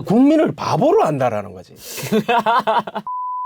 국민을 바보로 한다라는 거지.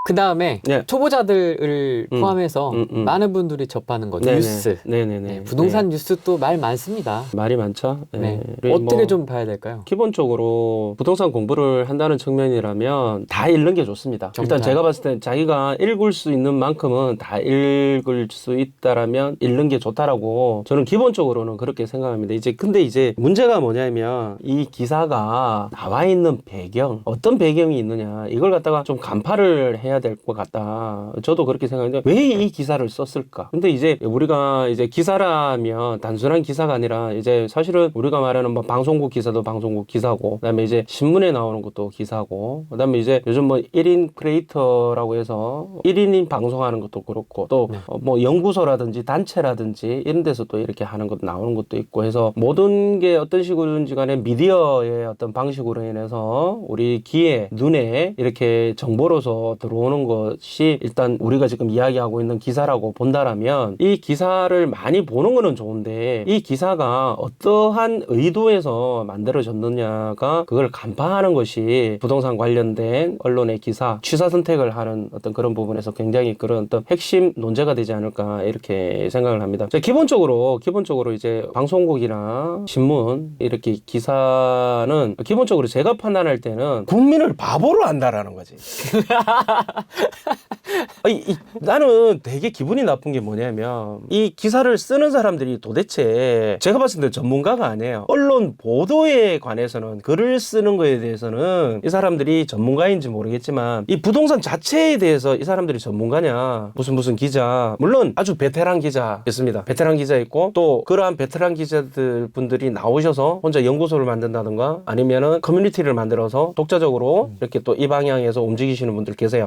그 다음에 네. 초보자들을 포함해서 많은 분들이 접하는 거 뉴스. 네네네. 네, 부동산 뉴스도 말 많습니다. 말이 많죠. 네. 네. 어떻게 좀 봐야 될까요? 기본적으로 부동산 공부를 한다는 측면이라면 다 읽는 게 좋습니다. 일단 제가 봤을 때 자기가 읽을 수 있는 만큼은 다 읽을 수 있다라면 읽는 게 좋다라고 저는 기본적으로는 그렇게 생각합니다. 근데 이제 문제가 뭐냐면 이 기사가 나와 있는 배경, 어떤 배경이 있느냐 이걸 갖다가 좀 간파를 해야 될 것 같다. 저도 그렇게 생각하는데 왜 이 기사를 썼을까? 근데 이제 우리가 이제 기사라면 단순한 기사가 아니라 이제 사실은 우리가 말하는 뭐 방송국 기사도 방송국 기사고 그다음에 이제 신문에 나오는 것도 기사고 그다음에 이제 요즘 뭐 1인 크리에이터라고 해서 1인인 방송하는 것도 그렇고 또 뭐 연구소라든지 단체라든지 이런 데서 또 이렇게 하는 것도 나오는 것도 있고 해서 모든 게 어떤 식으로든지 간에 미디어의 어떤 방식으로 인해서 우리 귀에 눈에 이렇게 정보로서 들어오는 것이 일단 우리가 지금 이야기하고 있는 기사라고 본다라면 이 기사를 많이 보는 거는 좋은데 이 기사가 어떠한 의도에서 만들어졌느냐가 그걸 간파하는 것이 부동산 관련된 언론의 기사 취사 선택을 하는 어떤 그런 부분에서 굉장히 그런 어떤 핵심 논제가 되지 않을까 이렇게 생각을 합니다. 기본적으로 이제 방송국이나 신문 이렇게 기사는 기본적으로 제가 판단할 때는 국민을 바보로 한다라는 거지. 나는 되게 기분이 나쁜 게 뭐냐면 이 기사를 쓰는 사람들이 도대체 제가 봤을 때 전문가가 아니에요. 언론 보도에 관해서는 글을 쓰는 거에 대해서는 이 사람들이 전문가인지 모르겠지만 이 부동산 자체에 대해서 이 사람들이 전문가냐 무슨 기자 물론 아주 베테랑 기자였습니다. 베테랑 기자 있고 또 그러한 베테랑 기자들 분들이 나오셔서 혼자 연구소를 만든다든가 아니면은 커뮤니티를 만들어서 독자적으로 이렇게 또 이 방향에서 움직이시는 분들 계세요.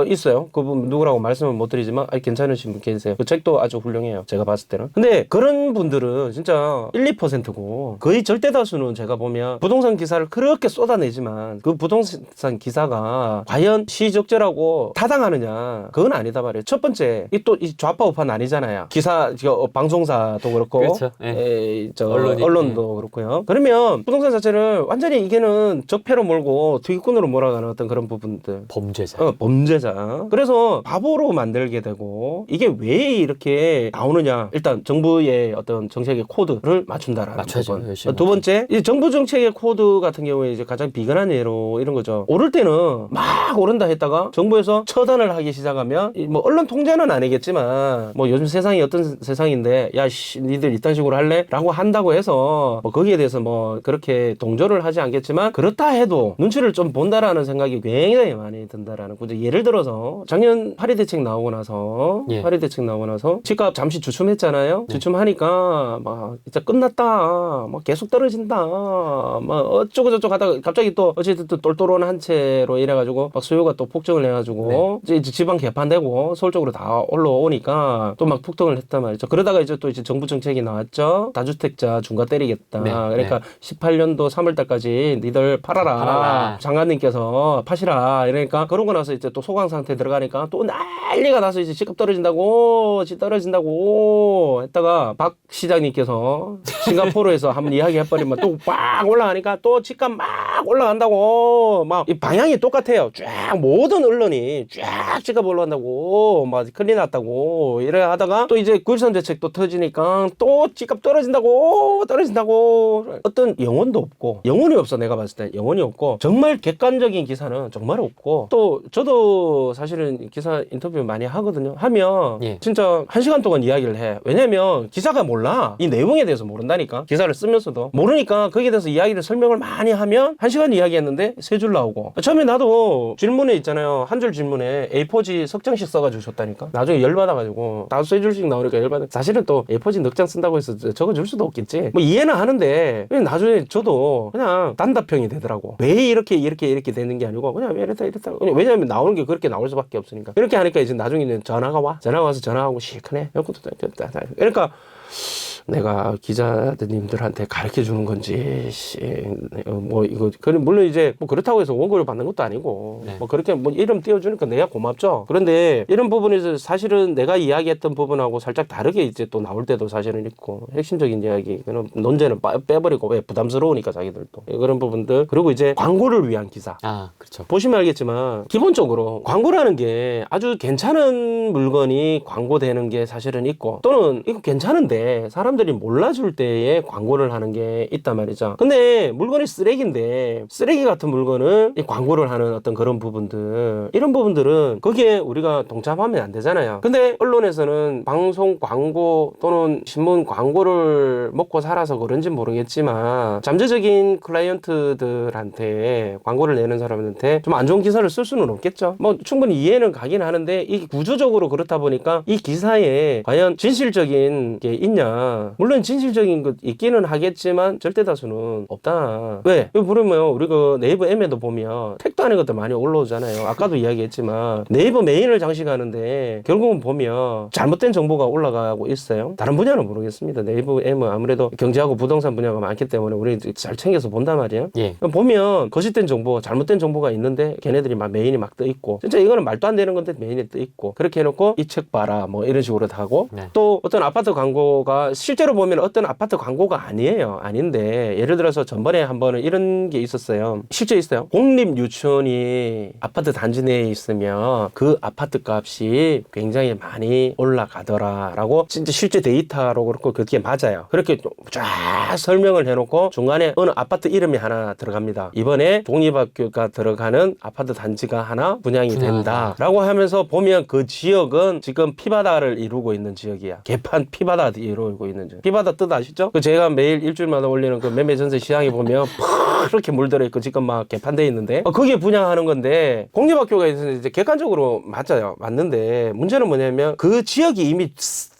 있어요. 그분 누구라고 말씀을 못 드리지만 괜찮으신 분 계세요. 그 책도 아주 훌륭해요. 제가 봤을 때는. 근데 그런 분들은 진짜 1, 2%고 거의 절대 다수는 제가 보면 부동산 기사를 그렇게 쏟아내지만 그 부동산 기사가 과연 시적절하고 타당하느냐 그건 아니다 말이에요. 첫 번째 이 좌파 우파는 아니잖아요. 기사 방송사도 그렇고 그렇죠. 언론도 그렇고요. 그러면 부동산 자체를 완전히 이게는 적폐로 몰고 투기꾼으로 몰아가는 어떤 그런 부분들 범죄자. 그래서 바보로 만들게 되고 이게 왜 이렇게 나오느냐. 일단 정부의 어떤 정책의 코드를 맞춘다라는 부분. 두 번째, 이 정부 정책의 코드 같은 경우에 이제 가장 비근한 예로 이런 거죠. 오를 때는 막 오른다 했다가 정부에서 처단을 하기 시작하면 뭐 언론 통제는 아니겠지만 뭐 요즘 세상이 어떤 세상인데 야 니들 이딴 식으로 할래? 라고 한다고 해서 뭐 거기에 대해서 뭐 그렇게 동조를 하지 않겠지만 그렇다 해도 눈치를 좀 본다라는 생각이 굉장히 많이 든다라는 거죠. 예를 들어서 작년 파리 대책 나오고 나서 집값 잠시 주춤했잖아요. 주춤하니까 막 진짜 끝났다. 막 계속 떨어진다. 막 어쩌고 저쩌고 하다가 갑자기 또 어쨌든 또 똘똘한 한 채로 이래가지고 막 수요가 또 폭증을 해가지고 이제 지방 개판되고 서울 쪽으로 다 올라오니까 또 막 폭등을 했단 말이죠. 그러다가 이제 또 이제 정부 정책이 나왔죠. 다주택자 중과 때리겠다. 그러니까 18년도 3월달까지 니들 팔아라. 장관님께서 파시라. 이러니까 그러고 나서 이제 또 소강 상태 들어가니까 또 난리가 나서 이제 집값 떨어진다고 했다가 박 시장님께서 싱가포르에서 한번 이야기해버리면 또 빡 올라가니까 또 집값 막 올라간다고 막 이 방향이 똑같아요. 쫙 모든 언론이 쫙 집값 올라간다고 막 큰일 났다고 이래 하다가 또 이제 9.13 대책 또 터지니까 또 집값 떨어진다고 어떤 영혼도 없고 영혼이 없어. 내가 봤을 때 영혼이 없고 정말 객관적인 기사는 정말 없고 또 저도 사실은 기사 인터뷰 많이 하거든요. 하면 진짜 1시간 동안 이야기를 해. 왜냐면 기사가 몰라. 이 내용에 대해서 모른다니까. 기사를 쓰면서도 모르니까 거기에 대해서 이야기를 설명을 많이 하면 1시간 이야기했는데 3줄 나오고 처음에 나도 질문에 있잖아요. 한 줄 질문에 A4지 석장씩 써가지고 줬다니까. 나중에 열받아가지고 나도 3줄씩 나오니까 열받아. 사실은 또 A4지 넉장 쓴다고 해서 적어줄 수도 없겠지. 뭐 이해는 하는데 나중에 저도 그냥 단답형이 되더라고. 왜 이렇게 되는 게 아니고 그냥 왜 이랬다 왜냐면 나오는 게 그렇게 나올 수밖에 없으니까. 이렇게 하니까 이제 나중에는 전화가 와서 전화하고 시큰해. 그러니까 내가 기자님들한테 가르쳐 주는 건지 뭐 이거 물론 이제 뭐 그렇다고 해서 원고를 받는 것도 아니고 네. 뭐 그렇게 뭐 이름 띄워주니까 내가 고맙죠. 그런데 이런 부분에서 사실은 내가 이야기했던 부분하고 살짝 다르게 이제 또 나올 때도 사실은 있고 핵심적인 이야기 그런 논제는 빼버리고 왜 부담스러우니까 자기들도 그런 부분들 그리고 이제 광고를 위한 기사. 아, 그렇죠. 보시면 알겠지만 기본적으로 광고라는 게 아주 괜찮은 물건이 광고되는 게 사실은 있고 또는 이거 괜찮은데 사람들이 몰라줄 때에 광고를 하는 게 있단 말이죠. 근데 물건이 쓰레기인데 쓰레기 같은 물건을 이 광고를 하는 어떤 그런 부분들 이런 부분들은 거기에 우리가 동참하면 안 되잖아요. 근데 언론에서는 방송 광고 또는 신문 광고를 먹고 살아서 그런지 모르겠지만 잠재적인 클라이언트들한테 광고를 내는 사람한테 좀 안 좋은 기사를 쓸 수는 없겠죠. 뭐 충분히 이해는 가긴 하는데 이게 구조적으로 그렇다 보니까 이 기사에 과연 진실적인 게 있냐. 물론 진실적인 것 있기는 하겠지만 절대 다수는 없다. 왜? 이거 보면 우리 그 네이버 M에도 보면 택도 아닌 것들 많이 올라오잖아요. 아까도 이야기했지만 네이버 메인을 장식하는데 결국은 보면 잘못된 정보가 올라가고 있어요. 다른 분야는 모르겠습니다. 네이버 M은 아무래도 경제하고 부동산 분야가 많기 때문에 우리 잘 챙겨서 본단 말이에요. 예. 보면 거짓된 정보, 잘못된 정보가 있는데 걔네들이 막 메인이 막 떠 있고 진짜 이거는 말도 안 되는 건데 메인에 떠 있고 그렇게 해놓고 이 책 봐라 뭐 이런 식으로 하고 네. 또 어떤 아파트 광고가 실제로 보면 어떤 아파트 광고가 아니에요. 아닌데 예를 들어서 전번에 한 번은 이런 게 있었어요. 실제 있어요. 공립유치원이 아파트 단지 내에 있으면 그 아파트 값이 굉장히 많이 올라가더라라고 진짜 실제 데이터로 그렇고 그게 맞아요. 그렇게 쫙 설명을 해놓고 중간에 어느 아파트 이름이 하나 들어갑니다. 이번에 독립학교가 들어가는 아파트 단지가 하나 분양이 된다라고 하면서 보면 그 지역은 지금 피바다를 이루고 있는 지역이야. 개판 피바다 이루고 있는 지역. 피바다 뜻 아시죠? 그 제가 매일 일주일마다 올리는 그 매매 전세 시장에 보면 그렇게 물들어 있고 지금 막 개판돼 있는데 거기에 분양하는 건데 공립학교가 이제 객관적으로 맞아요. 맞는데 문제는 뭐냐면 그 지역이 이미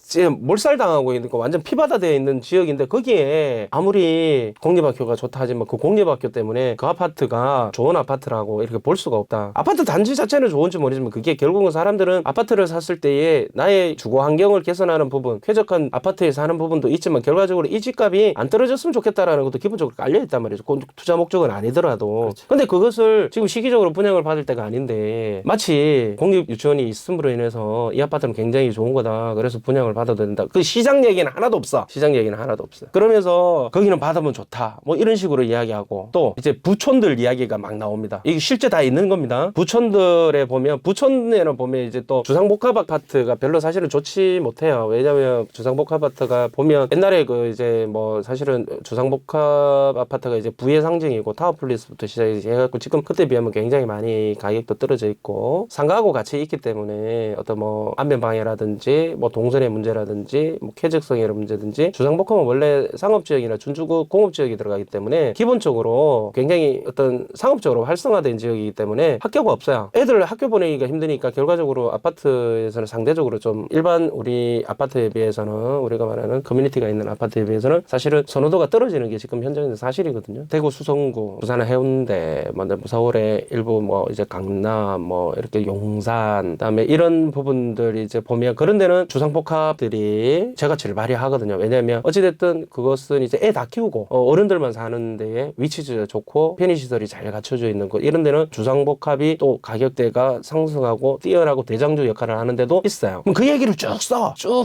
지금 몰살당하고 있는 거 완전 피바다 되어 있는 지역인데 거기에 아무리 공립학교가 좋다 하지만 그 공립학교 때문에 그 아파트가 좋은 아파트라고 이렇게 볼 수가 없다. 아파트 단지 자체는 좋은지 모르지만 그게 결국은 사람들은 아파트를 샀을 때에 나의 주거 환경을 개선하는 부분, 쾌적한 아파트에 사는 부분도 있지만 결과적으로 이 집값이 안 떨어졌으면 좋겠다라는 것도 기본적으로 깔려 있단 말이죠. 투자 목적은 아니더라도. 그렇죠. 근데 그것을 지금 시기적으로 분양을 받을 때가 아닌데 마치 공립유치원이 있음으로 인해서 이 아파트는 굉장히 좋은 거다. 그래서 분양을 받아도 된다. 그 시장 얘기는 하나도 없어. 시장 얘기는 하나도 없어. 그러면서 거기는 받으면 좋다. 뭐 이런 식으로 이야기하고 또 이제 부촌들 이야기가 막 나옵니다. 이게 실제 다 있는 겁니다. 부촌들에 보면 부촌에는 보면 이제 또 주상복합 아파트가 별로 사실은 좋지 못해요. 왜냐면 주상복합 아파트가 보면 옛날에 그 이제 뭐 사실은 주상복합 아파트가 이제 부의 상징이고 타워플레이스부터 시작해갖고 지금 그때 비하면 굉장히 많이 가격도 떨어져 있고 상가하고 같이 있기 때문에 어떤 뭐 안면 방해라든지 뭐 동선의 문제라든지 뭐 쾌적성의 문제든지 주상복합은 원래 상업지역이나 준주거 공업지역이 들어가기 때문에 기본적으로 굉장히 어떤 상업적으로 활성화된 지역이기 때문에 학교가 없어요. 애들 학교 보내기가 힘드니까 결과적으로 아파트에서는 상대적으로 좀 일반 우리 아파트에 비해서는 우리가 말하는 커뮤니티가 있는 아파트에 비해서는 사실은 선호도가 떨어지는 게 지금 현장에서 사실이거든요. 대구 수성구, 부산 해운대, 뭐 서울의 일부 뭐 이제 강남, 뭐 이렇게 용산, 그다음에 이런 부분들이 이제 보면 그런 데는 주상복합들이 제가 제일 발휘하거든요. 왜냐하면 어찌됐든 그것은 이제 애 다 키우고 어른들만 사는 데에 위치가 좋고 편의시설이 잘 갖춰져 있는 곳 이런 데는 주상복합이 또 가격대가 상승하고 뛰어나고 대장주 역할을 하는 데도 있어요. 그럼 그 얘기를 쭉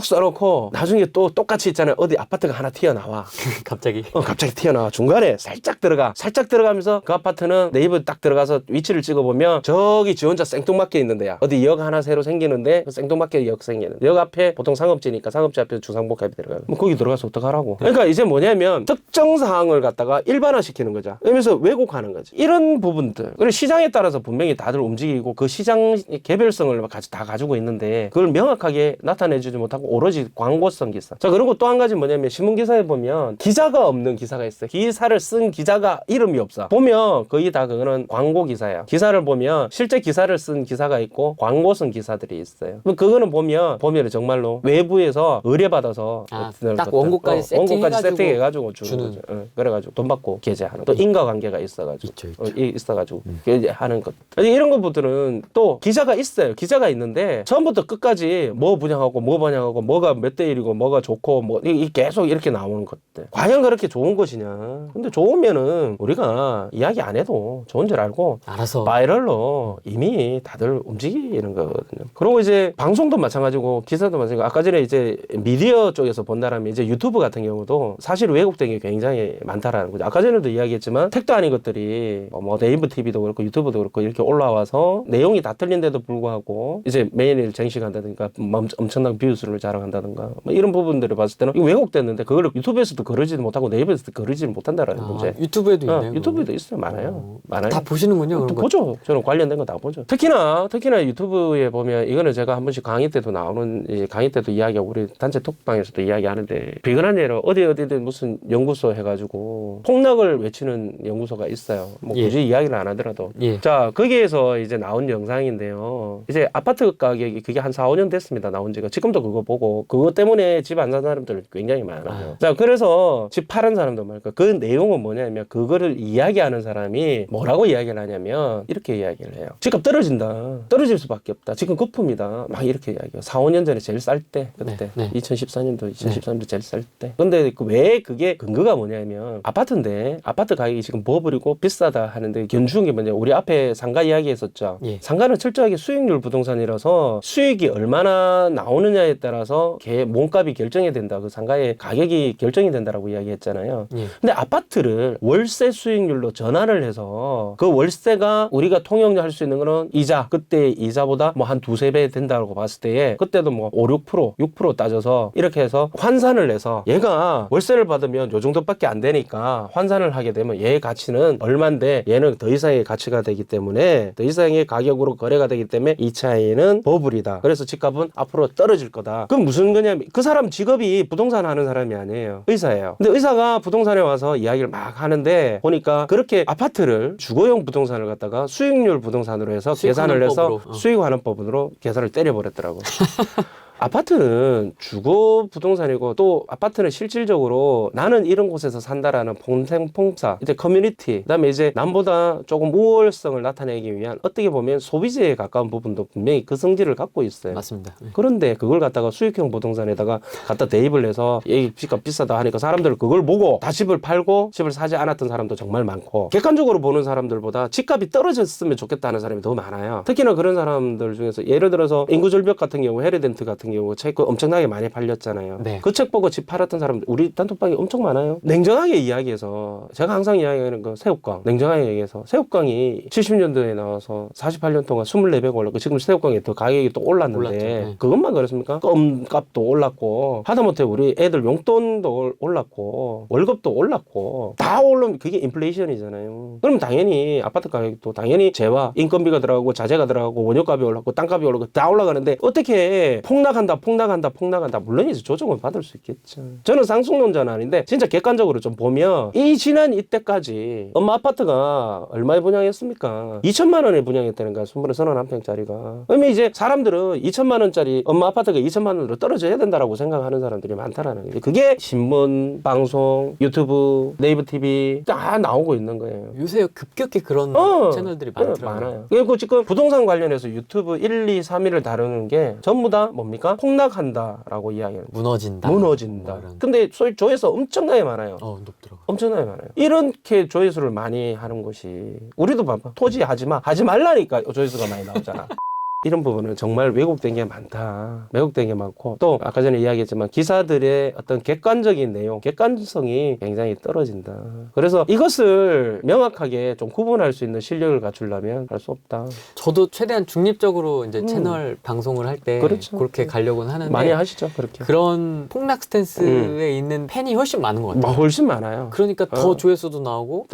써놓고 나중에 또 똑같이 있잖아요. 어디 아파트가 하나 튀어나와. 갑자기. 갑자기 튀어나와. 중간에 살짝 들어가면서 그 아파트는 네이버 딱 들어가서 위치를 찍어보면 저기 지 혼자 생뚱맞게 있는 데야. 어디 역 하나 새로 생기는데 그 생뚱맞게 역 생기는 역 앞에 보통 상업지니까 상업지 앞에 주상복합이 들어가요. 뭐 거기 들어가서 어떡하라고. 그러니까 이제 뭐냐면 특정 사항을 갖다가 일반화시키는 거죠. 그러면서 왜곡하는 거지. 이런 부분들. 그리고 시장에 따라서 분명히 다들 움직이고 그 시장 개별성을 다 가지고 있는데 그걸 명확하게 나타내주지 못하고 오로지 광고성 기사. 자, 그리고 또 한 가지 뭐냐면 신문기사에 보면 기자가 없는 기사가 있어요. 기사를 쓴 기자가 이름이 없어. 보면 거의 다 그거는 광고 기사예요. 기사를 보면 실제 기사를 쓴 기사가 있고 광고 쓴 기사들이 있어요. 그거는 보면 정말로 외부 유튜브에서 의뢰받아서 딱 원고까지 세팅해가지고 주는 거죠. 그래가지고 돈 받고 게재하는 또 인과관계가 있어가지고 있어가지고 하는 것. 이런 것들은 또 기자가 있어요. 기자가 있는데 처음부터 끝까지 뭐 분양하고 뭐 반영하고 뭐가 몇 대 1이고 뭐가 좋고 뭐 계속 이렇게 나오는 것들. 과연 그렇게 좋은 것이냐? 근데 좋으면은 우리가 이야기 안 해도 좋은 줄 알고 알아서 바이럴로 이미 다들 움직이는 거거든요. 그리고 이제 방송도 마찬가지고 기사도 마찬가지고 아까 전에 이제 미디어 쪽에서 본다라면 이제 유튜브 같은 경우도 사실 왜곡된 게 굉장히 많다라는 거죠. 아까 전에도 이야기했지만 택도 아닌 것들이 뭐 네이버 TV도 그렇고 유튜브도 그렇고 이렇게 올라와서 내용이 다 틀린데도 불구하고 이제 매일 쟁식한다든가 엄청난 뷰수를 자랑한다든가 뭐 이런 부분들을 봤을 때는 이거 왜곡됐는데 그걸 유튜브에서도 거르지도 못하고 네이버에서도 거르지 못한다라는 문제. 유튜브에도 있네요. 유튜브에도 있어요. 많아요. 많아요. 다 보시는군요. 그런 거. 보죠. 저는 관련된 거 다 보죠. 특히나 유튜브에 보면 이거는 제가 한 번씩 강의 때도 나오는 강의 때도 이야기하고 우리 단체 톡방에서도 이야기하는데 비근한 예로 어디든 무슨 연구소 해가지고 폭락을 외치는 연구소가 있어요. 뭐 굳이 이야기를 안 하더라도. 자 거기에서 이제 나온 영상인데요. 이제 아파트 가격이 그게 한 4, 5년 됐습니다. 나온 지가. 지금도 그거 보고 그것 때문에 집 안 산 사람들 굉장히 많아요. 자 그래서 집 파는 사람도 많고 그 내용은 뭐냐면 그거를 이야기하는 사람이 뭐라고 이야기를 하냐면 이렇게 이야기를 해요. 집값 떨어진다. 떨어질 수밖에 없다. 지금 거품이다. 막 이렇게 이야기해요. 4, 5년 전에 제일 쌀 때 그때 2014년도 2013년도 제일 쌀 때. 근데 왜 그게 근거가 뭐냐면 아파트인데 아파트 가격이 지금 버블이고 비싸다 하는데 견주는 게 뭐냐. 우리 앞에 상가 이야기했었죠. 상가는 철저하게 수익률 부동산이라서 수익이 얼마나 나오느냐에 따라서 몸값이 결정이 된다. 그 상가의 가격이 결정이 된다라고 이야기했잖아요. 근데 아파트를 월세 수익률로 전환을 해서 그 월세가 우리가 통용할 수 있는 거는 이자, 그때 이자보다 뭐 한 두세 배 된다고 봤을 때에 그때도 뭐 5, 6% 따져서 이렇게 해서 환산을 해서 얘가 월세를 받으면 요 정도밖에 안 되니까 환산을 하게 되면 얘의 가치는 얼만데 얘는 더 이상의 가치가 되기 때문에 더 이상의 가격으로 거래가 되기 때문에 이 차이는 버블이다. 그래서 집값은 앞으로 떨어질 거다. 그럼 무슨 거냐면 그 사람 직업이 부동산 하는 사람이 아니에요. 의사예요. 근데 의사가 부동산에 와서 이야기를 막 하는데 보니까 그렇게 아파트를 주거용 부동산을 갖다가 수익률 부동산으로 해서 계산을 해서 수익환원법으로 계산을 때려버렸더라고. 아파트는 주거 부동산이고 또 아파트는 실질적으로 나는 이런 곳에서 산다라는 봉생봉사 이제 커뮤니티 그다음에 이제 남보다 조금 우월성을 나타내기 위한 어떻게 보면 소비재에 가까운 부분도 분명히 그 성질을 갖고 있어요. 맞습니다. 그런데 그걸 갖다가 수익형 부동산에다가 갖다 대입을 해서 이 집값 비싸다 하니까 사람들 그걸 보고 다 집을 팔고 집을 사지 않았던 사람도 정말 많고 객관적으로 보는 사람들보다 집값이 떨어졌으면 좋겠다는 사람이 더 많아요. 특히나 그런 사람들 중에서 예를 들어서 인구절벽 같은 경우 헤르덴트 같은 경우 책 엄청나게 많이 팔렸잖아요. 그 책 보고 집 팔았던 사람들 우리 단톡방에 엄청 많아요. 냉정하게 이야기해서 제가 항상 이야기하는 거 새우깡 냉정하게 얘기해서 새우깡이 70년도에 나와서 48년 동안 24배가 올랐고 지금 새우깡이 더 가격이 또 올랐는데 그것만 그렇습니까? 껌값도 올랐고 하다못해 우리 애들 용돈도 올랐고 월급도 올랐고 다 오르면 그게 인플레이션이잖아요. 그럼 당연히 아파트 가격도 당연히 재화 인건비가 들어가고 자재가 들어가고 원료값이 올랐고 땅값이 올랐고 다 올라가는데 어떻게 폭락한다 물론 이제 조정을 받을 수 있겠죠. 저는 상승론자는 아닌데 진짜 객관적으로 좀 보면 이 지난 이때까지 엄마 아파트가 얼마에 분양했습니까? 2천만 원에 분양했다는 거야. 31평짜리가. 그러면 이제 사람들은 2천만 원짜리 엄마 아파트가 2천만 원으로 떨어져야 된다라고 생각하는 사람들이 많다라는 거예요. 그게 신문, 방송, 유튜브, 네이버 TV 다 나오고 있는 거예요. 요새 급격히 그런 채널들이 많더라고요. 많아요. 그리고 지금 부동산 관련해서 유튜브 1, 2, 3위를 다루는 게 전부 다 뭡니까? 폭락한다라고 이야기해요. 무너진다. 근데 소위 조회수 엄청나게 많아요. 높더라고요. 엄청나게 많아요. 이렇게 조회수를 많이 하는 것이 우리도 봐봐. 토지 하지 말라니까 조회수가 많이 나오잖아. 이런 부분은 정말 왜곡된 게 많다. 왜곡된 게 많고 또 아까 전에 이야기했지만 기사들의 어떤 객관적인 내용, 객관성이 굉장히 떨어진다. 그래서 이것을 명확하게 좀 구분할 수 있는 실력을 갖추려면 할 수 없다. 저도 최대한 중립적으로 이제 채널 방송을 할 때 그렇게 가려고는 하는데 많이 하시죠, 그렇게. 그런 폭락 스탠스에 있는 팬이 훨씬 많은 것 같아요. 훨씬 많아요. 그러니까 더 조회수도 나오고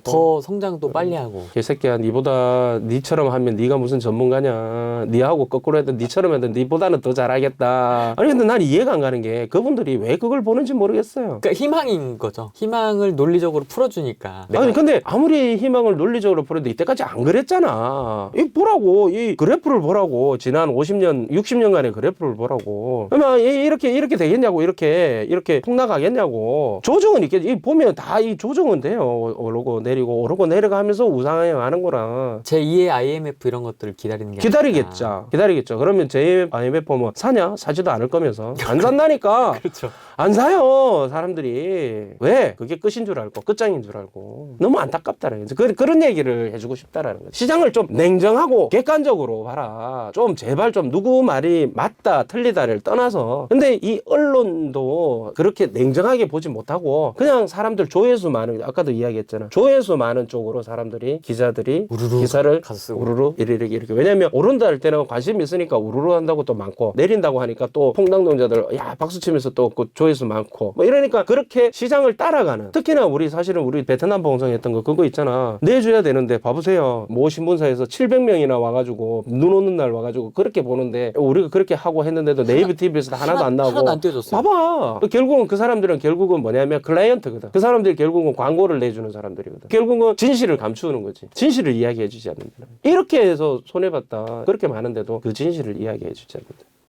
더 성장도 빨리 하고. 개새끼야, 니보다 니처럼 하면 니가 무슨 전문가냐. 니하고 거꾸로 해도 니처럼 해도 니보다는 더 잘하겠다. 아니 근데 난 이해가 안 가는 게 그분들이 왜 그걸 보는지 모르겠어요. 그러니까 희망인 거죠. 희망을 논리적으로 풀어주니까. 아니 근데 아무리 희망을 논리적으로 풀어도 이때까지 안 그랬잖아. 이 보라고, 이 그래프를 보라고. 지난 50년 60년간의 그래프를 보라고. 그러면 이렇게 되겠냐고. 이렇게 폭락하겠냐고. 조정은 있겠지. 이 보면 다 이 조정은 돼요. 오르고 내려가면서 우상향 하는 거랑 제2의 IMF 이런 것들을 기다리는 게 기다리겠죠. 그러면 IMF 보면 사냐? 사지도 않을 거면서 안 산다니까. 그렇죠. 안 사요 사람들이. 왜? 그게 끝인 줄 알고 끝장인 줄 알고. 너무 안타깝다는 거지. 그런 얘기를 해주고 싶다라는 거지. 시장을 좀 냉정하고 객관적으로 봐라. 좀 제발 좀 누구 말이 맞다 틀리다를 떠나서. 근데 이 언론도 그렇게 냉정하게 보지 못하고 그냥 사람들 조회수 많은, 아까도 이야기했잖아, 조회수 많은 쪽으로 사람들이, 기자들이 우르르 기사를 가서 쓰고. 우르르 이렇게. 왜냐면 오른다 할 때는 관심이 있으니까 우르르 한다고 또 많고, 내린다고 하니까 또 폭락론자들 야 박수 치면서 또 그 조회수 많고 뭐 이러니까 그렇게 시장을 따라가는. 특히나 사실은 우리 베트남 방송했던 거 그거 있잖아. 내줘야 되는데 봐보세요. 모 신문사에서 700명이나 와가지고 눈 오는 날 와가지고 그렇게 보는데 우리가 그렇게 하고 했는데도 네이버 TV에서 하나도 안 나오고. 하나도 안 띄워줬어요. 봐봐. 결국은 그 사람들은 결국은 뭐냐면 클라이언트거든. 그 사람들이 결국은 광고를 내주는 사람들이거든. 결국은 진실을 감추는 거지. 진실을 이야기해주지 않는다. 이렇게 해서 손해봤다. 그렇게 많은데도 그 진실을 이야기해주지 않는다.